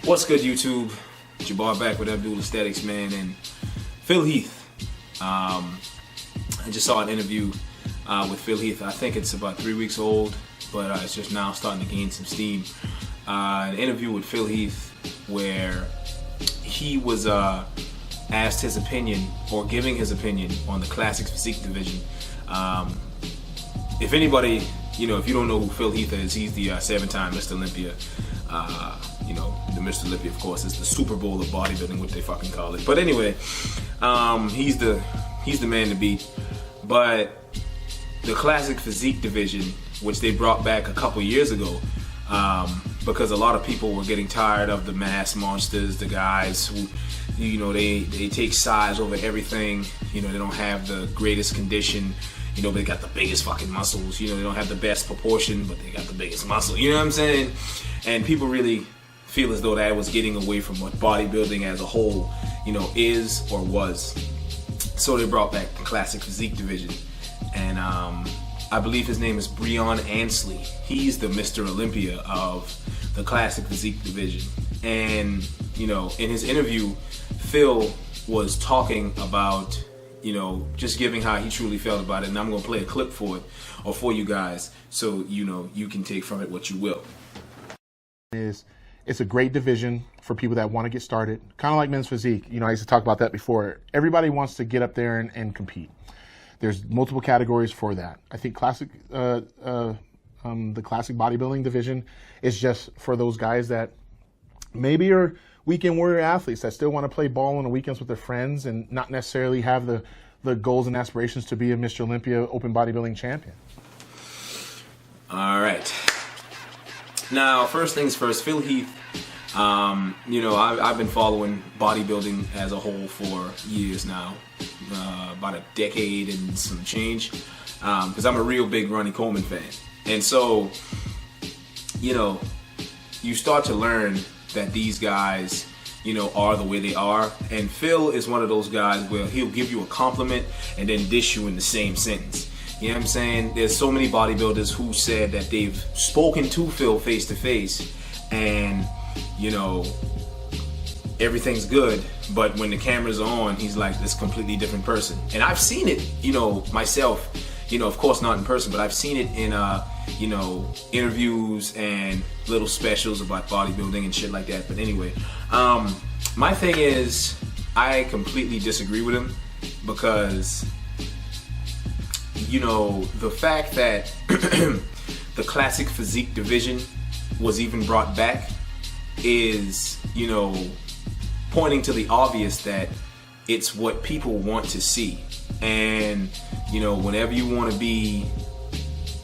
What's good, YouTube? It's your boy back with Abdul Aesthetics, man, and Phil Heath. I just saw an interview with Phil Heath. I think it's about 3 weeks old, but it's just now starting to gain some steam. An interview with Phil Heath where he was asked his opinion, or giving his opinion, on the classic physique division. If anybody, if you don't know who Phil Heath is, he's the 7-time Mr. Olympia. The Mr. Olympia, of course, is the Super Bowl of bodybuilding, what they fucking call it. But anyway, he's the man to beat. But the classic physique division, which they brought back a couple years ago, because a lot of people were getting tired of the mass monsters, the guys who, they take size over everything. They don't have the greatest condition. But they got the biggest fucking muscles. They don't have the best proportion, but they got the biggest muscle. You know what I'm saying? And people really feel as though that was getting away from what bodybuilding as a whole, is or was. So they brought back the classic physique division. And I believe his name is Breon Ansley. He's the Mr. Olympia of the classic physique division. And, in his interview, Phil was talking about, just giving how he truly felt about it. And I'm going to play a clip for it, or for you guys, so you can take from it what you will. It's a great division for people that want to get started, kind of like men's physique. I used to talk about that before. Everybody wants to get up there and compete. There's multiple categories for that. I think the classic bodybuilding division is just for those guys that maybe are weekend warrior athletes that still want to play ball on the weekends with their friends and not necessarily have the goals and aspirations to be a Mr. Olympia open bodybuilding champion. All right. Now, first things first, Phil Heath, I've been following bodybuilding as a whole for years now, about a decade and some change, because I'm a real big Ronnie Coleman fan. And so, you start to learn that these guys, are the way they are. And Phil is one of those guys where he'll give you a compliment and then dish you in the same sentence. You know what I'm saying? There's so many bodybuilders who said that they've spoken to Phil face to face and, everything's good, but when the cameras are on, he's like this completely different person. And I've seen it, myself, of course not in person, but I've seen it in, interviews and little specials about bodybuilding and shit like that. But anyway, my thing is, I completely disagree with him because, the fact that the classic physique division was even brought back is, pointing to the obvious that it's what people want to see. And, whenever you want to be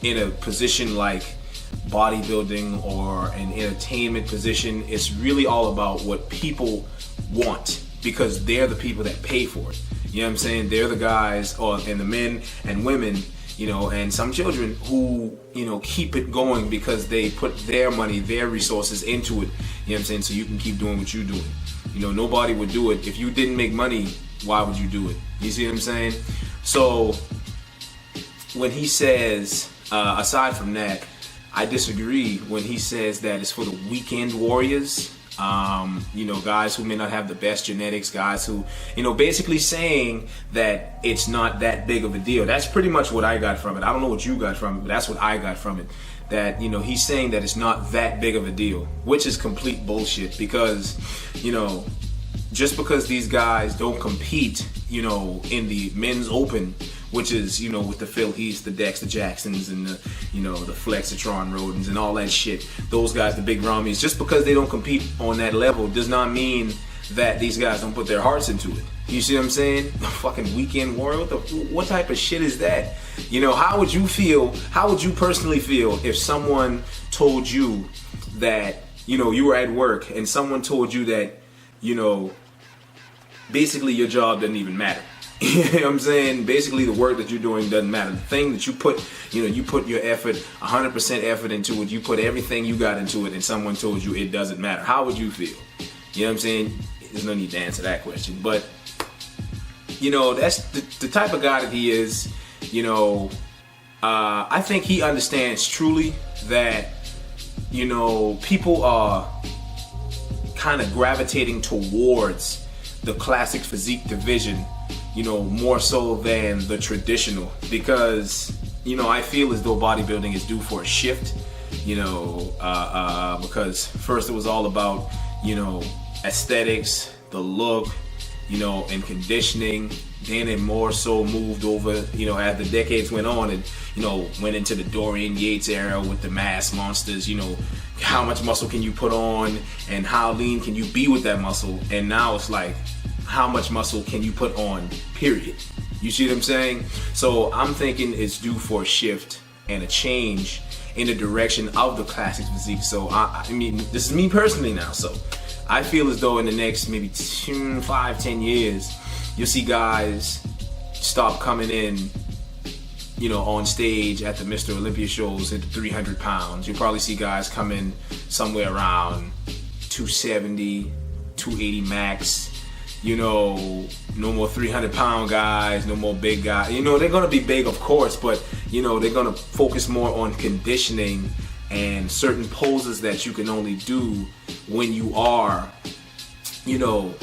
in a position like bodybuilding or an entertainment position, it's really all about what people want, because they're the people that pay for it. You know what I'm saying? They're the guys, and the men and women, and some children who, keep it going because they put their money, their resources into it. You know what I'm saying? So you can keep doing what you're doing. Nobody would do it. If you didn't make money, why would you do it? You see what I'm saying? So when he says, aside from that, I disagree when he says that it's for the weekend warriors. Guys who may not have the best genetics, guys who, basically saying that it's not that big of a deal. That's pretty much what I got from it. I don't know what you got from it, but that's what I got from it. That, he's saying that it's not that big of a deal, which is complete bullshit, because, just because these guys don't compete, in the men's open, which is, with the Phil Heaths, the Dexter Jacksons, and the, the Flexitron Rodens and all that shit. Those guys, the big Ramis, just because they don't compete on that level does not mean that these guys don't put their hearts into it. You see what I'm saying? The fucking weekend warrior, what type of shit is that? How would you feel, how would you personally feel if someone told you that, you were at work and someone told you that, basically your job doesn't even matter? You know what I'm saying? Basically the work that you're doing doesn't matter. The thing that you put, you put your effort, 100% effort into it, you put everything you got into it, and someone told you it doesn't matter. How would you feel? You know what I'm saying? There's no need to answer that question. But, that's the type of guy that he is. I think he understands truly that, people are kind of gravitating towards the classic physique division, you know, more so than the traditional, because, you know, I feel as though bodybuilding is due for a shift, you know, because first it was all about, you know, aesthetics, the look, you know, and conditioning. Then it more so moved over, you know, as the decades went on, and, you know, went into the Dorian Yates era with the mass monsters, you know, how much muscle can you put on and how lean can you be with that muscle. And now it's like, how much muscle can you put on, period. You see what I'm saying? So I'm thinking it's due for a shift and a change in the direction of the classic physique. So I mean, this is me personally now, so I feel as though in the next maybe 5, 10 years, you'll see guys stop coming in, you know, on stage at the Mr. Olympia shows at 300 pounds. You'll probably see guys come in somewhere around 270, 280 max. You know, no more 300-pound guys, no more big guys. You know, they're gonna be big, of course, but, you know, they're gonna focus more on conditioning and certain poses that you can only do when you are, you know,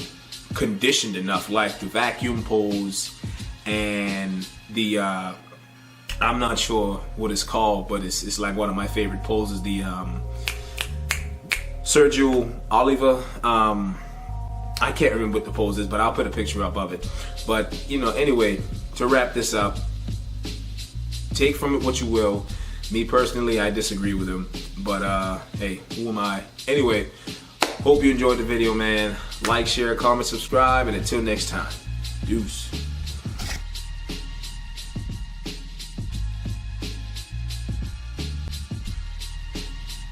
conditioned enough, like the vacuum pose and the I'm not sure what it's called, but it's like one of my favorite poses, the Sergio Oliva, I can't remember what the pose is, but I'll put a picture up of it. But, you know, anyway, to wrap this up, take from it what you will. Me personally, I disagree with him, but hey, who am I? Anyway, hope you enjoyed the video, man. Like, share, comment, subscribe, and until next time, deuce.